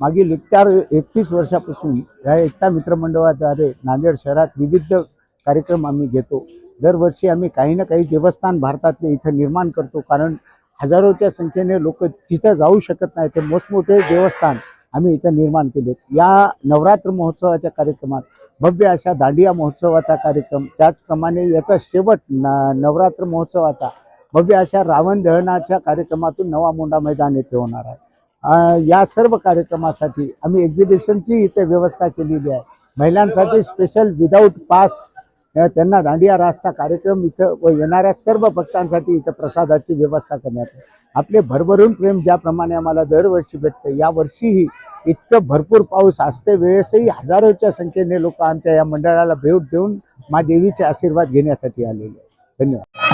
मागील 31 वर्षापासून या एकता मित्रमंडळाद्वारे नांदेड शहरात विविध कार्यक्रम आम्ही घेतो। दरवर्षी आम्ही काही ना काही देवस्थान भारतातले इथं निर्माण करतो, कारण हजारोच्या संख्येने लोक जिथं जाऊ शकत नाही ते मोठमोठे देवस्थान आम्ही इथं निर्माण केलेत। या नवरात्र महोत्सवाच्या कार्यक्रमात भव्य अशा दांडिया महोत्सवाचा कार्यक्रम, त्याचप्रमाणे याचा शेवट नवरात्र महोत्सवाचा भव्य अशा रावण दहनाच्या कार्यक्रमातून नवा मोंढा मैदान येथे होणार आहे। या सर्व कार्यक्रमासाठी आम्ही एक्झिबिशनची इथे व्यवस्था केलेली आहे। महिलांसाठी स्पेशल विदाऊट पास त्यांना दांडिया रासचा कार्यक्रम इथं व येणाऱ्या सर्व भक्तांसाठी इथं प्रसादाची व्यवस्था करण्यात आहे। आपले भरभरून प्रेम ज्याप्रमाणे आम्हाला दरवर्षी भेटते, यावर्षीही इतकं भरपूर पाऊस असते वेळेसही हजारोच्या संख्येने लोक आमच्या या मंडळाला भेट देऊन माँ देवीचे आशीर्वाद घेण्यासाठी आलेले आहेत। धन्यवाद।